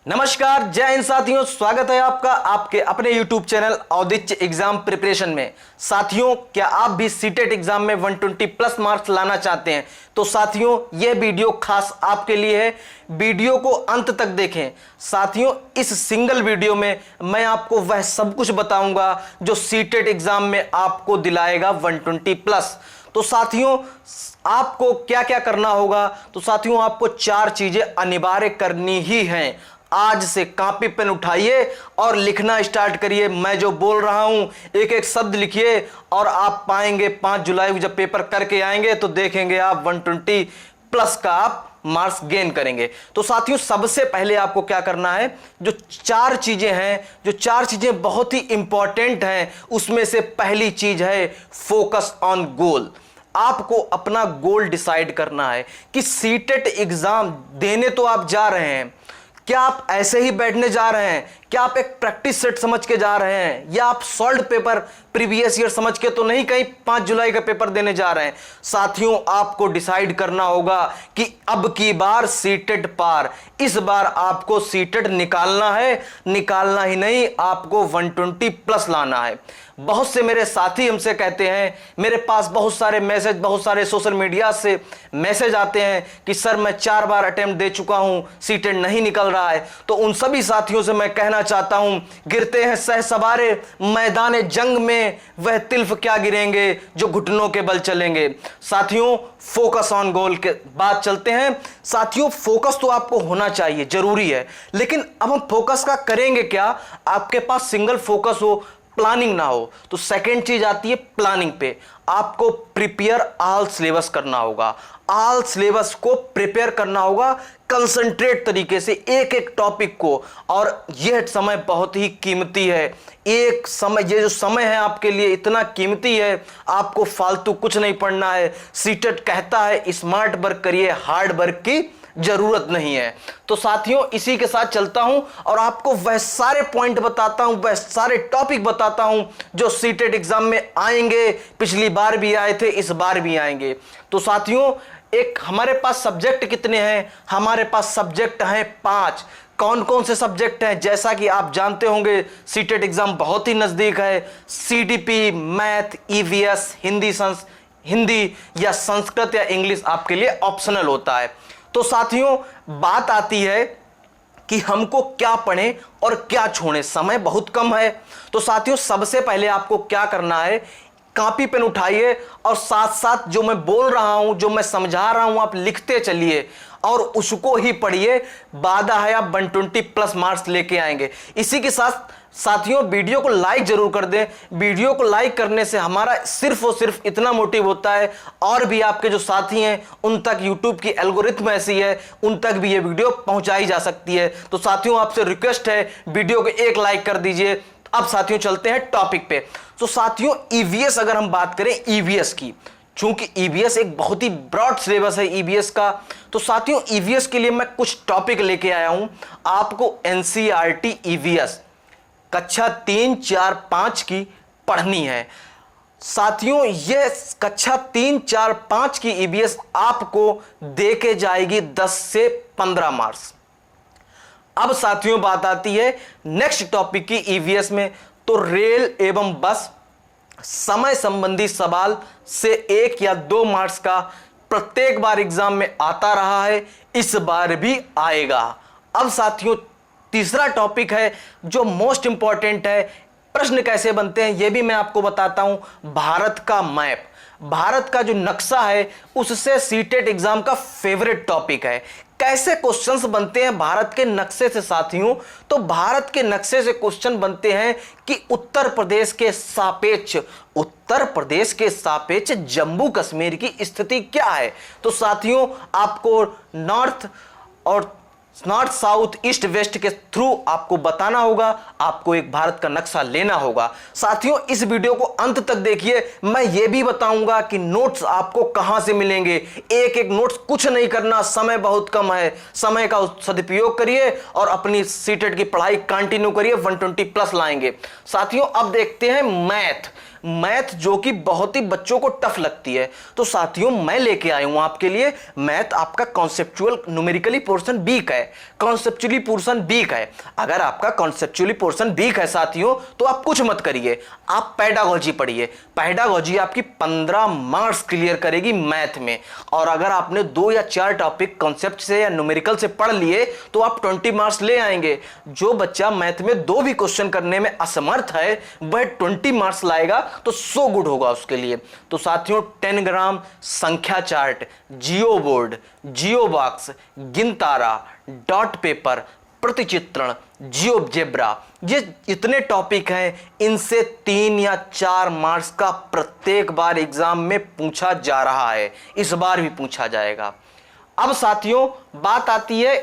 नमस्कार, जय हिंद साथियों। स्वागत है आपका आपके अपने YouTube चैनल औदित्य एग्जाम प्रिपरेशन में। साथियों, क्या आप भी सीटेट एग्जाम में 120 प्लस मार्क्स लाना चाहते हैं? तो साथियों, यह वीडियो खास आपके लिए है। वीडियो को अंत तक देखें। साथियों, इस सिंगल वीडियो में मैं आपको वह सब कुछ बताऊंगा जो सीटेट एग्जाम में आपको दिलाएगा 120 प्लस। तो साथियों, आपको क्या क्या करना होगा? तो साथियों, आपको 4 चीजें अनिवार्य करनी ही हैं। आज से कॉपी पेन उठाइए और लिखना स्टार्ट करिए। मैं जो बोल रहा हूं एक एक शब्द लिखिए और आप पाएंगे 5 जुलाई को जब पेपर करके आएंगे तो देखेंगे आप 120 प्लस का आप मार्क्स गेन करेंगे। तो साथियों, सबसे पहले आपको क्या करना है, जो 4 चीजें हैं, जो 4 चीजें बहुत ही इंपॉर्टेंट हैं, उसमें से पहली चीज है फोकस ऑन गोल। आपको अपना गोल डिसाइड करना है कि सीटेट एग्जाम देने तो आप जा रहे हैं। क्या आप ऐसे ही बैठने जा रहे हैं? क्या आप एक प्रैक्टिस सेट समझ के जा रहे हैं, या आप सॉल्व पेपर प्रीवियस ईयर समझ के तो नहीं कहीं 5 जुलाई का पेपर देने जा रहे हैं? साथियों, आपको डिसाइड करना होगा कि अब की बार सीटेट पार, इस बार आपको सीटेट निकालना है। निकालना ही नहीं, आपको 120 प्लस लाना है। बहुत से मेरे साथी हमसे कहते हैं, मेरे पास बहुत सारे मैसेज, बहुत सारे सोशल मीडिया से मैसेज आते हैं कि सर मैं 4 बार अटेम्प्ट दे चुका हूं, सीटेट नहीं निकल रहा है। तो उन सभी साथियों से मैं कहना चाहता हूं, गिरते हैं सह सवारे मैदान जंग में, वह तिल्फ क्या गिरेंगे जो घुटनों के बल चलेंगे। साथियों, फोकस ऑन गोल के बाद चलते हैं। साथियों, फोकस तो आपको होना चाहिए, जरूरी है, लेकिन अब हम फोकस का करेंगे क्या? आपके पास सिंगल फोकस हो, प्लानिंग ना हो, तो सेकंड चीज आती है प्लानिंग पे। आपको प्रिपेयर ऑल सिलेबस करना होगा। ऑल सिलेबस को प्रिपेयर करना होगा कंसंट्रेट तरीके से, एक एक टॉपिक को। और यह समय बहुत ही कीमती है। एक समय, ये जो समय है आपके लिए इतना कीमती है, आपको फालतू कुछ नहीं पढ़ना है। सीटेट कहता है स्मार्ट वर्क करिए, हार्ड वर्क की जरूरत नहीं है। तो साथियों, इसी के साथ चलता हूं और आपको वह सारे पॉइंट बताता हूं, वह सारे टॉपिक बताता हूं जो सीटेट एग्जाम में आएंगे। पिछली बार भी आए थे, इस बार भी आएंगे। तो साथियों, एक हमारे पास सब्जेक्ट कितने हैं? हमारे पास सब्जेक्ट हैं 5। कौन कौन से सब्जेक्ट हैं? जैसा कि आप जानते होंगे, सीटेट एग्जाम बहुत ही नजदीक है। सीडीपी, मैथ, ईवीएस, हिंदी या संस्कृत या इंग्लिश आपके लिए ऑप्शनल होता है। तो साथियों, बात आती है कि हमको क्या पढ़ें और क्या छोड़ें। समय बहुत कम है। तो साथियों, सबसे पहले आपको क्या करना है, कॉपी पेन उठाइए और साथ साथ जो मैं बोल रहा हूं, जो मैं समझा रहा हूं, आप लिखते चलिए और उसको ही पढ़िए। वादा है आप 120 प्लस मार्क्स लेके आएंगे। इसी के साथ साथियों, वीडियो को लाइक जरूर कर दें। वीडियो को लाइक करने से हमारा सिर्फ और सिर्फ इतना मोटिव होता है, और भी आपके जो साथी हैं उन तक यूट्यूब की एल्गोरिथम ऐसी है, उन तक भी ये वीडियो पहुंचाई जा सकती है। तो साथियों, आपसे रिक्वेस्ट है, वीडियो को एक लाइक कर दीजिए। अब साथियों, चलते हैं टॉपिक पे। तो साथियों, ईवीएस अगर हम बात करें ईवीएस की, चूंकि ईवीएस एक बहुत ही ब्रॉड सिलेबस है ईवीएस का, तो साथियों ईवीएस के लिए मैं कुछ टॉपिक लेके आया हूं। आपको एनसीईआरटी ईवीएस कक्षा 3, 4, 5 की पढ़नी है। साथियों, यह कक्षा 3, 4, 5 की ईवीएस आपको दे के जाएगी 10 से 15 मार्क्स। अब साथियों, बात आती है नेक्स्ट टॉपिक की ईवीएस में। तो रेल एवं बस समय संबंधी सवाल से 1 या 2 मार्क्स का प्रत्येक बार एग्जाम में आता रहा है, इस बार भी आएगा। अब साथियों, तीसरा टॉपिक है जो मोस्ट इंपॉर्टेंट है। प्रश्न कैसे बनते हैं यह भी मैं आपको बताता हूं। भारत का मैप, भारत का जो नक्शा है, उससे सीटेट एग्जाम का फेवरेट टॉपिक है। कैसे क्वेश्चंस बनते हैं भारत के नक्शे से? साथियों, तो भारत के नक्शे से क्वेश्चन बनते हैं कि उत्तर प्रदेश के सापेक्ष जम्मू कश्मीर की स्थिति क्या है। तो साथियों, आपको नॉर्थ साउथ ईस्ट वेस्ट के थ्रू आपको बताना होगा, आपको एक भारत का नक्शा लेना होगा। साथियों, इस वीडियो को अंत तक देखिए। मैं ये भी बताऊंगा कि नोट्स आपको कहां से मिलेंगे। एक एक नोट्स कुछ नहीं करना, समय बहुत कम है। समय का सदुपयोग करिए और अपनी सीटेट की पढ़ाई कंटिन्यू करिए, 120 प्लस लाएंगे। साथियों, अब देखते हैं मैथ। मैथ जो कि बहुत ही बच्चों को टफ लगती है। तो साथियों मैं लेके आया हूं आपके लिए मैथ आपका कॉन्सेप्चुअल न्यूमेरिकली पोर्शन वीक है, कॉन्सेप्चुअली पोर्शन वीक है। अगर आपका कॉन्सेप्चुअली पोर्शन वीक है साथियों तो आप कुछ मत करिए, आप पेडागोजी पढ़िए। पेडागोजी आपकी 15 मार्क्स क्लियर करेगी मैथ में। और अगर आपने 2 या 4 टॉपिक कॉन्सेप्ट से या न्यूमेरिकल से पढ़ लिए तो आप 20 मार्क्स ले आएंगे। जो बच्चा मैथ में 2 भी क्वेश्चन करने में असमर्थ है वह 20 मार्क्स लाएगा तो सो गुड होगा उसके लिए। तो साथियों 10 ग्राम, संख्या चार्ट, जियो बोर्ड, जियो बॉक्स, गिनतारा, डॉट पेपर, प्रतिचित्रण, जियोजेब्रा, ये इतने टॉपिक हैं, इनसे 3 या 4 मार्क्स का प्रत्येक बार एग्जाम में पूछा जा रहा है, इस बार भी पूछा जाएगा। अब साथियों बात आती है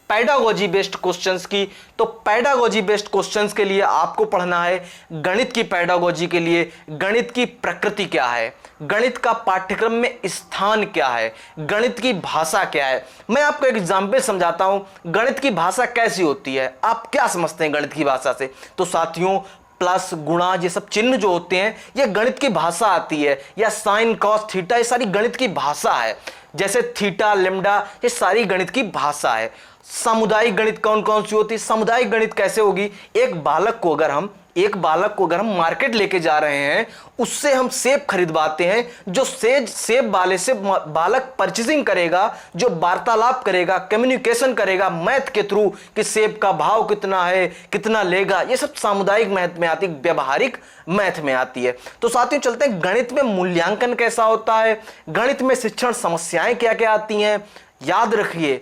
पेडागोजी बेस्ड क्वेश्चंस की। तो पेडागोजी बेस्ड क्वेश्चंस के लिए आपको पढ़ना है गणित की पेडागोजी के लिए गणित की प्रकृति क्या है, गणित का पाठ्यक्रम में स्थान क्या है, गणित की भाषा क्या है। मैं आपको एक एग्जाम्पल समझाता हूं गणित की भाषा कैसी होती है, आप क्या समझते हैं गणित की भाषा से। तो साथियों प्लस, गुणा, ये सब चिन्ह जो होते हैं ये गणित की भाषा आती है, या साइन, कॉस, थीटा, ये सारी गणित की भाषा है। जैसे थीटा, लेम्डा, ये सारी गणित की भाषा है। सामुदायिक गणित कौन कौन सी होती है, सामुदायिक गणित कैसे होगी, एक बालक को अगर हम मार्केट लेके जा रहे हैं, उससे हम सेब खरीदवाते हैं, जो सेब वाले से बालक परचेजिंग करेगा, जो वार्तालाप करेगा, कम्युनिकेशन करेगा मैथ के थ्रू कि सेब का भाव कितना है, कितना लेगा, ये सब सामुदायिक मैथ में आती है, व्यवहारिक मैथ में आती है। तो साथियों चलते हैं गणित में मूल्यांकन कैसा होता है, गणित में शिक्षण समस्याएं क्या क्या आती हैं। याद रखिए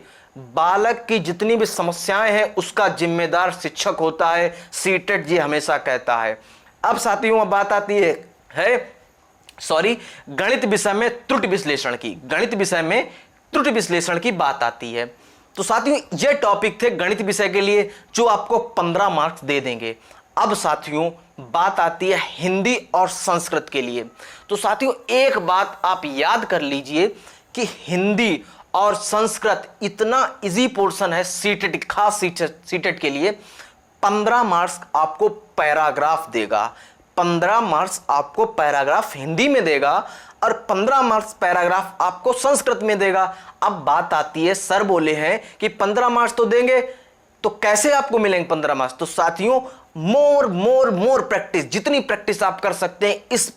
बालक की जितनी भी समस्याएं हैं उसका जिम्मेदार शिक्षक होता है, सीटेट जी हमेशा कहता है। अब साथियों बात आती है गणित विषय में त्रुटि विश्लेषण की, गणित विषय में त्रुटि विश्लेषण की बात आती है। तो साथियों ये टॉपिक थे गणित विषय के लिए जो आपको 15 मार्क्स दे देंगे। अब साथियों बात आती है हिंदी और संस्कृत के लिए। तो साथियों एक बात आप याद कर लीजिए कि हिंदी और संस्कृत इतना इजी पोर्शन है सीटेट, खास सीटेट के लिए। 15 मार्क्स आपको पैराग्राफ देगा, 15 मार्क्स आपको पैराग्राफ हिंदी में देगा और 15 मार्क्स पैराग्राफ आपको संस्कृत में देगा। अब बात आती है सर बोले हैं कि 15 मार्क्स तो देंगे तो कैसे आपको मिलेंगे 15 मार्क्स। तो साथियों मोर प्रैक्टिस, जितनी प्रैक्टिस आप कर सकते हैं इस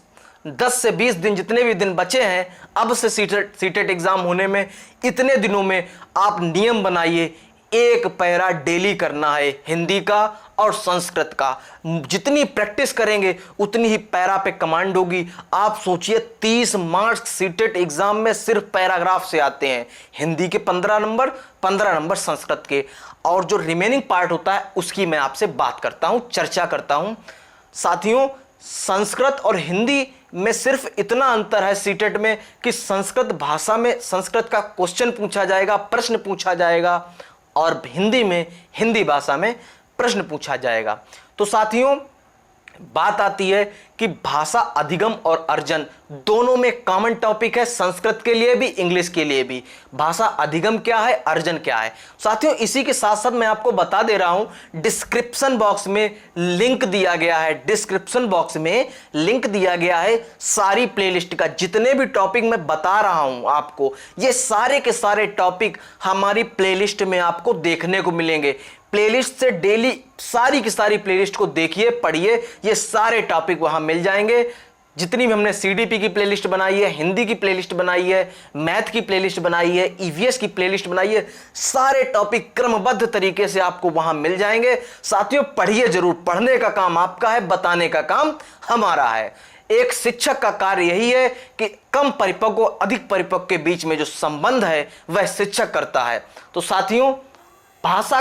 10 से 20 दिन जितने भी दिन बचे हैं अब से सीटेट एग्जाम होने में, इतने दिनों में आप नियम बनाइए, एक पैरा डेली करना है हिंदी का और संस्कृत का। जितनी प्रैक्टिस करेंगे उतनी ही पैरा पे कमांड होगी। आप सोचिए 30 मार्क्स सीटेट एग्जाम में सिर्फ पैराग्राफ से आते हैं, हिंदी के 15 नंबर, 15 नंबर संस्कृत के, और जो रिमेनिंग पार्ट होता है उसकी मैं आपसे बात करता हूं, चर्चा करता हूं। साथियों संस्कृत और हिंदी में सिर्फ इतना अंतर है सीटेट में कि संस्कृत भाषा में संस्कृत का क्वेश्चन पूछा जाएगा, प्रश्न पूछा जाएगा, और हिंदी में हिंदी भाषा में प्रश्न पूछा जाएगा। तो साथियों बात आती है कि भाषा अधिगम और अर्जन दोनों में कॉमन टॉपिक है, संस्कृत के लिए भी इंग्लिश के लिए भी। भाषा अधिगम क्या है, अर्जन क्या है। साथियों इसी के साथ साथ मैं आपको बता दे रहा हूं डिस्क्रिप्शन बॉक्स में लिंक दिया गया है, डिस्क्रिप्शन बॉक्स में लिंक दिया गया है सारी प्लेलिस्ट का। जितने भी टॉपिक मैं बता रहा हूं आपको, ये सारे के सारे टॉपिक हमारी प्लेलिस्ट में आपको देखने को मिलेंगे। प्लेलिस्ट से डेली सारी की सारी प्लेलिस्ट को देखिए, पढ़िए, ये सारे टॉपिक वहां मिल जाएंगे। जितनी भी हमने सीडीपी की प्लेलिस्ट बनाई है, हिंदी की प्लेलिस्ट बनाई है, मैथ की प्लेलिस्ट बनाई है, ईवीएस की प्लेलिस्ट बनाई है, सारे टॉपिक क्रमबद्ध तरीके से आपको वहां मिल जाएंगे। साथियों पढ़िए जरूर, पढ़ने का काम आपका है, बताने का काम हमारा है। एक शिक्षक का कार्य यही है कि कम परिपक्व और अधिक परिपक्व के बीच में जो संबंध है वह शिक्षक करता है। तो साथियों भाषा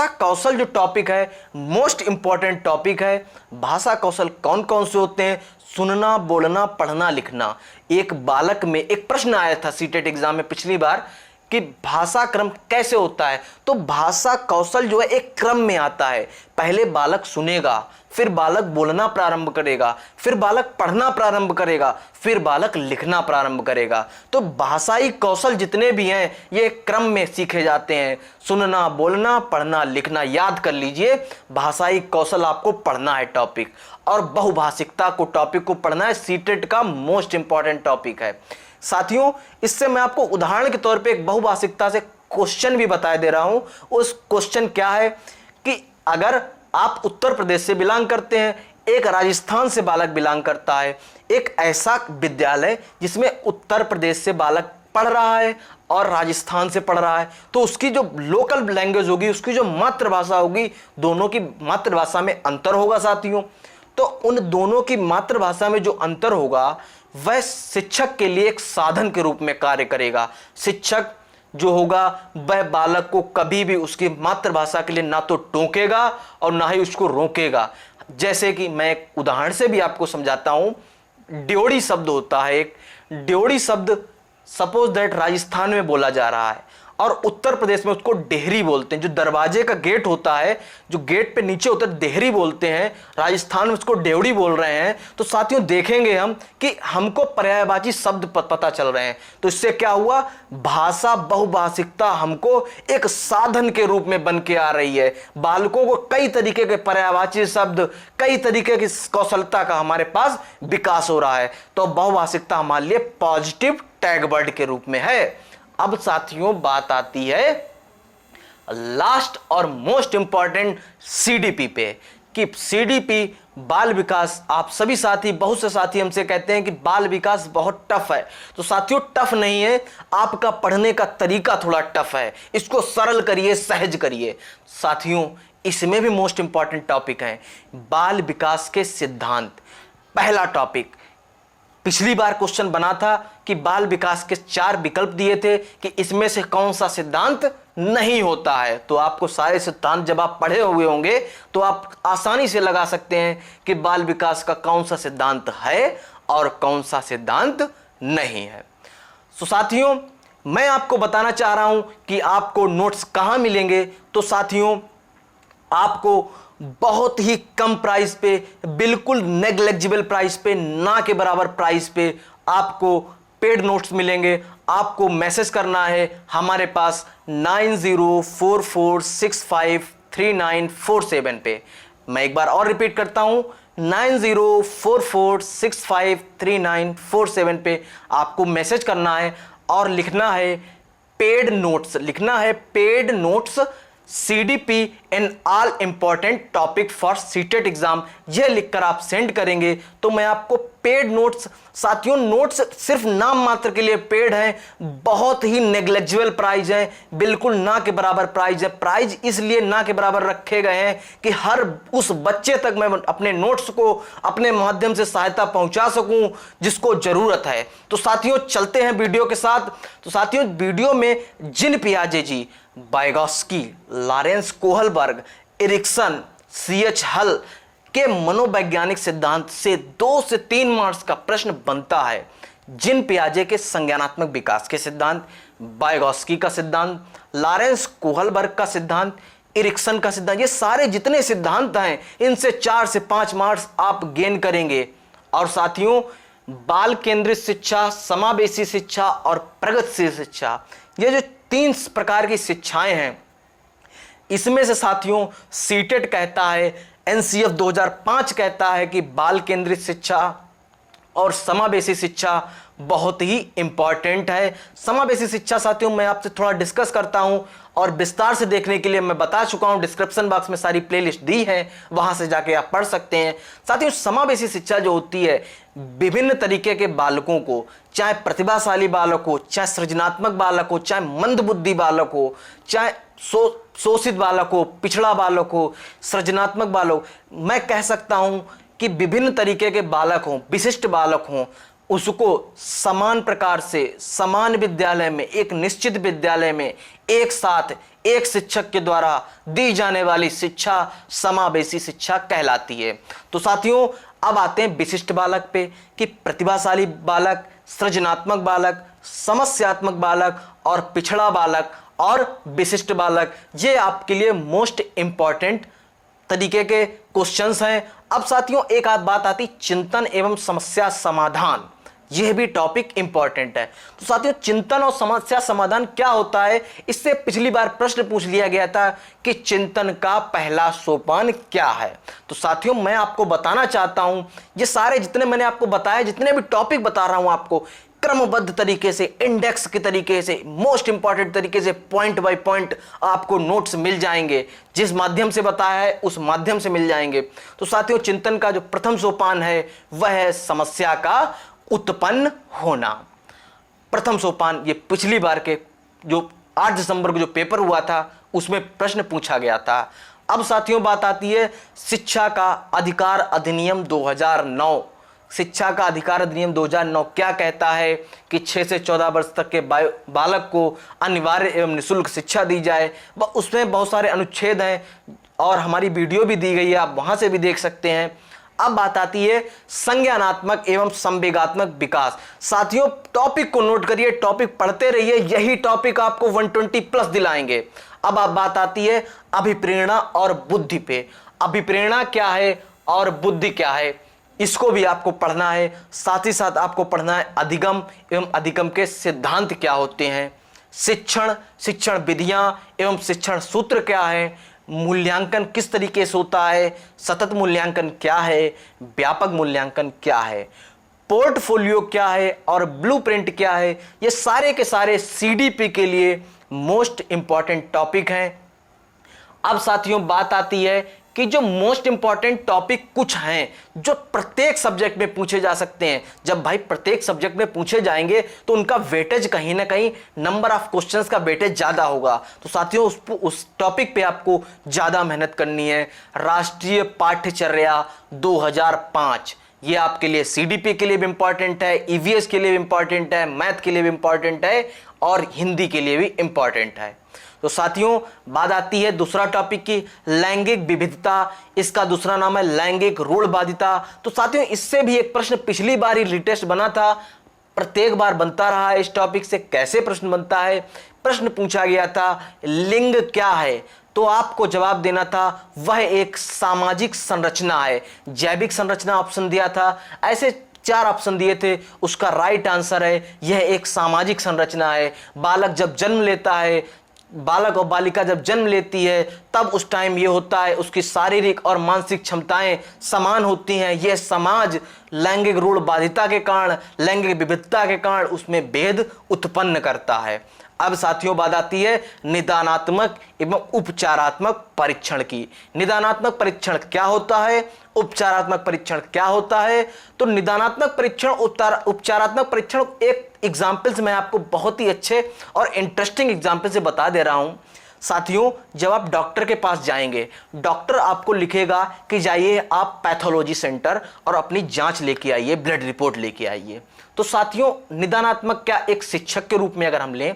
कौशल जो टॉपिक है मोस्ट इंपॉर्टेंट टॉपिक है। भाषा कौशल कौन कौन से होते हैं, सुनना, बोलना, पढ़ना, लिखना। एक बालक में एक प्रश्न आया था सीटेट एग्जाम में पिछली बार कि भाषा क्रम कैसे होता है। तो भाषा कौशल जो है एक क्रम में आता है। पहले बालक सुनेगा, फिर बालक बोलना प्रारंभ करेगा, फिर बालक पढ़ना प्रारंभ करेगा, फिर बालक लिखना प्रारंभ करेगा। तो भाषाई कौशल जितने भी हैं ये क्रम में सीखे जाते हैं। सुनना, बोलना, पढ़ना, लिखना, याद कर लीजिए। भाषाई कौशल आपको पढ़ना है टॉपिक, और बहुभाषिकता को टॉपिक को पढ़ना है। सीटेट का मोस्ट इंपॉर्टेंट टॉपिक है साथियों। इससे मैं आपको उदाहरण के तौर पे एक बहुभाषिकता से क्वेश्चन भी बता दे रहा हूं। उस क्वेश्चन क्या है कि अगर आप उत्तर प्रदेश से बिलोंग करते हैं, एक राजस्थान से बालक बिलोंग करता है, एक ऐसा विद्यालय जिसमें उत्तर प्रदेश से बालक पढ़ रहा है और राजस्थान से पढ़ रहा है, तो उसकी जो लोकल लैंग्वेज होगी, उसकी जो मातृभाषा होगी, दोनों की मातृभाषा में अंतर होगा साथियों। तो उन दोनों की मातृभाषा में जो अंतर होगा वह शिक्षक के लिए एक साधन के रूप में कार्य करेगा। शिक्षक जो होगा वह बालक को कभी भी उसकी मातृभाषा के लिए ना तो टोकेगा और ना ही उसको रोकेगा। जैसे कि मैं एक उदाहरण से भी आपको समझाता हूं। ड्योढ़ी शब्द होता है एक, ड्योढ़ी शब्द सपोज दैट राजस्थान में बोला जा रहा है और उत्तर प्रदेश में उसको डेहरी बोलते हैं। जो दरवाजे का गेट होता है, जो गेट पे नीचे होता है, डेहरी बोलते हैं। राजस्थान में उसको ड्योढ़ी बोल रहे हैं। तो साथियों देखेंगे हम कि हमको पर्यायवाची शब्द पता चल रहे हैं। तो इससे क्या हुआ, भाषा बहुभाषिकता हमको एक साधन के रूप में बन के आ रही है। बालकों को कई तरीके के पर्यायवाची शब्द, कई तरीके की कौशलता का हमारे पास विकास हो रहा है। तो बहुभाषिकता हमारे लिए पॉजिटिव टैग वर्ड के रूप में है। अब साथियों बात आती है लास्ट और मोस्ट इंपॉर्टेंट सीडीपी पे, कि सीडीपी बाल विकास। आप सभी साथी, बहुत से साथी हमसे कहते हैं कि बाल विकास बहुत टफ है। तो साथियों टफ नहीं है, आपका पढ़ने का तरीका थोड़ा टफ है। इसको सरल करिए, सहज करिए। साथियों इसमें भी मोस्ट इंपॉर्टेंट टॉपिक है बाल विकास के सिद्धांत। पहला टॉपिक, पिछली बार क्वेश्चन बना था कि बाल विकास के 4 विकल्प दिए थे कि इसमें से कौन सा सिद्धांत नहीं होता है। तो आपको सारे सिद्धांत जब आप पढ़े हुए होंगे तो आप आसानी से लगा सकते हैं कि बाल विकास का कौन सा सिद्धांत है और कौन सा सिद्धांत नहीं है। तो साथियों मैं आपको बताना चाह रहा हूं कि आपको नोट्स कहां मिलेंगे। तो साथियों आपको बहुत ही कम प्राइस पे, बिल्कुल नेग्लेजिबल प्राइस पे, ना के बराबर प्राइस पे आपको पेड नोट्स मिलेंगे। आपको मैसेज करना है हमारे पास 9044653947 पे। मैं एक बार और रिपीट करता हूं, 9044653947 पे आपको मैसेज करना है और लिखना है पेड नोट्स, लिखना है paid notes CDP in all important topic for CTET exam. यह लिखकर आप सेंड करेंगे तो मैं आपको पेड नोट्स, साथियों नोट्स सिर्फ नाम मात्र के लिए पेड हैं, बहुत ही नेग्लेजिबल प्राइस है, बिल्कुल ना के बराबर प्राइस है। प्राइस इसलिए ना के बराबर रखे गए हैं कि हर उस बच्चे तक मैं अपने नोट्स को अपने माध्यम से सहायता पहुंचा सकूं जिसको जरूरत है। तो साथियों चलते हैं वीडियो के साथ। तो साथियों वीडियो में Jean ji, Vygotsky, Lawrence Kohlberg, Erikson, CH Hull के मनोवैज्ञानिक सिद्धांत से 2 से 3 मार्क्स का प्रश्न बनता है। जीन पियाजे के संज्ञानात्मक विकास के सिद्धांत, वाइगोत्स्की का सिद्धांत, लॉरेंस कोहलबर्ग का सिद्धांत, एरिक्सन का सिद्धांत, ये सारे जितने सिद्धांत हैं इनसे 4 से 5 मार्क्स आप गेन करेंगे। और साथियों बाल केंद्रित शिक्षा, समावेशी शिक्षा और प्रगतिशील शिक्षा, ये जो 3 प्रकार की शिक्षाएं हैं, इसमें से साथियों सीटेट कहता है, NCF 2005 कहता है कि बाल केंद्रित शिक्षा और समावेशी शिक्षा बहुत ही इंपॉर्टेंट है। समावेशी शिक्षा साथियों मैं आपसे थोड़ा डिस्कस करता हूं और विस्तार से देखने के लिए मैं बता चुका हूं, डिस्क्रिप्शन बॉक्स में सारी प्लेलिस्ट दी है, वहां से जाके आप पढ़ सकते हैं। साथियों समावेशी शिक्षा जो होती है विभिन्न तरीके के बालकों को, चाहे प्रतिभाशाली बालक हो, चाहे सृजनात्मक बालक हो, चाहे मंदबुद्धि बालक हो, चाहे शोषित बालक हो, पिछड़ा बालक हो, सृजनात्मक बालक, मैं कह सकता हूं कि विभिन्न तरीके के बालक हों, विशिष्ट बालक हों, उसको समान प्रकार से समान विद्यालय में, एक निश्चित विद्यालय में एक साथ एक शिक्षक के द्वारा दी जाने वाली शिक्षा समावेशी शिक्षा कहलाती है। तो साथियों अब आते हैं विशिष्ट बालक पे कि प्रतिभाशाली बालक, सृजनात्मक बालक, समस्यात्मक बालक और पिछड़ा बालक और विशिष्ट बालक, ये आपके लिए मोस्ट इंपॉर्टेंट तरीके के क्वेश्चंस हैं। अब साथियों एक आध बात आती चिंतन एवं समस्या समाधान, यह भी टॉपिक इंपॉर्टेंट है। तो साथियों चिंतन और समस्या समाधान क्या होता है, इससे पिछली बार प्रश्न पूछ लिया गया था कि चिंतन का पहला सोपान क्या है। तो साथियों मैं आपको बताना चाहता हूं, ये सारे जितने मैंने आपको बताया, जितने भी टॉपिक बता रहा हूं आपको क्रमबद्ध तरीके से, इंडेक्स के तरीके से, मोस्ट इंपॉर्टेंट तरीके से, पॉइंट बाय पॉइंट आपको नोट्स मिल जाएंगे। जिस माध्यम से बताया है उस माध्यम से मिल जाएंगे। तो साथियों चिंतन का जो प्रथम सोपान है वह है समस्या का उत्पन्न होना। प्रथम सोपान ये पिछली बार के जो 8 दिसंबर को जो पेपर हुआ था उसमें प्रश्न पूछा गया था। अब साथियों बात आती है शिक्षा का अधिकार अधिनियम 2009। शिक्षा का अधिकार अधिनियम 2009 क्या कहता है कि 6 से 14 वर्ष तक के बालक को अनिवार्य एवं निःशुल्क शिक्षा दी जाए। उसमें बहुत सारे अनुच्छेद हैं और हमारी वीडियो भी दी गई है, आप वहां से भी देख सकते हैं। अब बात आती है संज्ञानात्मक एवं संवेगात्मक विकास। साथियों टॉपिक को नोट करिए, टॉपिक पढ़ते रहिए, यही टॉपिक आपको 120 प्लस दिलाएंगे। अब बात आती है अभिप्रेरणा और बुद्धि पे। अभिप्रेरणा क्या है और बुद्धि क्या है, इसको भी आपको पढ़ना है। साथ ही साथ आपको पढ़ना है अधिगम एवं अधिगम के सिद्धांत क्या होते हैं, शिक्षण विधियां एवं शिक्षण सूत्र क्या है, मूल्यांकन किस तरीके से होता है, सतत मूल्यांकन क्या है, व्यापक मूल्यांकन क्या है, पोर्टफोलियो क्या है और ब्लूप्रिंट क्या है। ये सारे के सारे सीडीपी के लिए मोस्ट इंपॉर्टेंट टॉपिक हैं। अब साथियों बात आती है कि जो मोस्ट इंपॉर्टेंट टॉपिक कुछ हैं जो प्रत्येक सब्जेक्ट में पूछे जा सकते हैं। जब भाई प्रत्येक सब्जेक्ट में पूछे जाएंगे तो उनका वेटेज कहीं ना कहीं, नंबर ऑफ क्वेश्चंस का वेटेज ज्यादा होगा। तो साथियों उस टॉपिक पे आपको ज्यादा मेहनत करनी है। राष्ट्रीय पाठ्यचर्या 2005 ये आपके लिए सीडीपी के लिए भी इंपॉर्टेंट है, ईवीएस के लिए भी इंपॉर्टेंट है, मैथ के लिए भी इंपॉर्टेंट है और हिंदी के लिए भी इंपॉर्टेंट है। तो साथियों बात आती है दूसरा टॉपिक की लैंगिक विविधता, इसका दूसरा नाम है लैंगिक रूढ़वादिता। तो साथियों इससे भी एक प्रश्न पिछली बार ही लेटेस्ट बना था, प्रत्येक बार बनता रहा है। इस टॉपिक से कैसे प्रश्न बनता है, प्रश्न पूछा गया था लिंग क्या है, तो आपको जवाब देना था वह एक सामाजिक संरचना है। जैविक संरचना ऑप्शन दिया था, ऐसे 4 ऑप्शन दिए थे, उसका राइट आंसर है यह एक सामाजिक संरचना है। बालक जब जन्म लेता है, बालक और बालिका जब जन्म लेती है तब उस टाइम ये होता है उसकी शारीरिक और मानसिक क्षमताएं समान होती हैं। यह समाज लैंगिक रूढ़वादिता के कारण, लैंगिक विविधता के कारण उसमें भेद उत्पन्न करता है। अब साथियों बात आती है निदानात्मक एवं उपचारात्मक परीक्षण की। निदानात्मक परीक्षण क्या होता है, उपचारात्मक परीक्षण क्या होता है। तो निदानात्मक परीक्षण, उपचारात्मक परीक्षण एक एग्जाम्पल्स मैं आपको बहुत ही अच्छे और इंटरेस्टिंग एग्जाम्पल से बता दे रहा हूं। साथियों जब आप डॉक्टर के पास जाएंगे, डॉक्टर आपको लिखेगा कि जाइए आप पैथोलॉजी सेंटर और अपनी जांच लेके आइए, ब्लड रिपोर्ट लेके आइए। तो साथियों निदानात्मक क्या, एक शिक्षक के रूप में अगर हम लें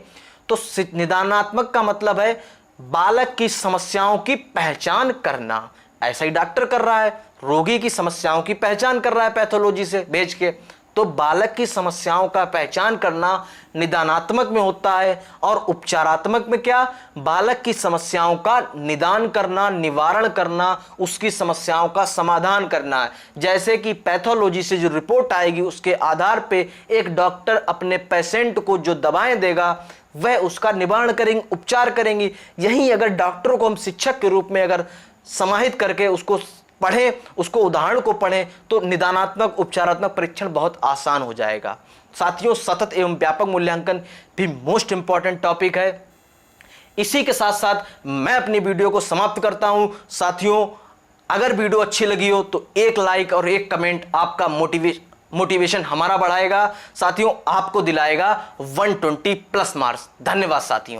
तो निदानात्मक का मतलब है बालक की समस्याओं की पहचान करना। ऐसा ही डॉक्टर कर रहा है, रोगी की समस्याओं की पहचान कर रहा है पैथोलॉजी से भेज के। तो बालक की समस्याओं का पहचान करना निदानात्मक में होता है। और उपचारात्मक में क्या, बालक की समस्याओं का निदान करना, निवारण करना, उसकी समस्याओं का समाधान करना है। जैसे कि पैथोलॉजी से जो रिपोर्ट आएगी उसके आधार पे एक डॉक्टर अपने पेशेंट को जो दवाएं देगा वह उसका निवारण करेंगे, उपचार करेंगी। यही अगर डॉक्टरों को हम शिक्षक के रूप में अगर समाहित करके उसको पढ़ें, उसको उदाहरण को पढ़ें तो निदानात्मक उपचारात्मक परीक्षण बहुत आसान हो जाएगा। साथियों सतत एवं व्यापक मूल्यांकन भी मोस्ट इंपॉर्टेंट टॉपिक है। इसी के साथ साथ मैं अपनी वीडियो को समाप्त करता हूं। साथियों अगर वीडियो अच्छी लगी हो तो एक लाइक और एक कमेंट आपका मोटिवेशन हमारा बढ़ाएगा। साथियों आपको दिलाएगा 120 प्लस मार्क्स। धन्यवाद साथियों।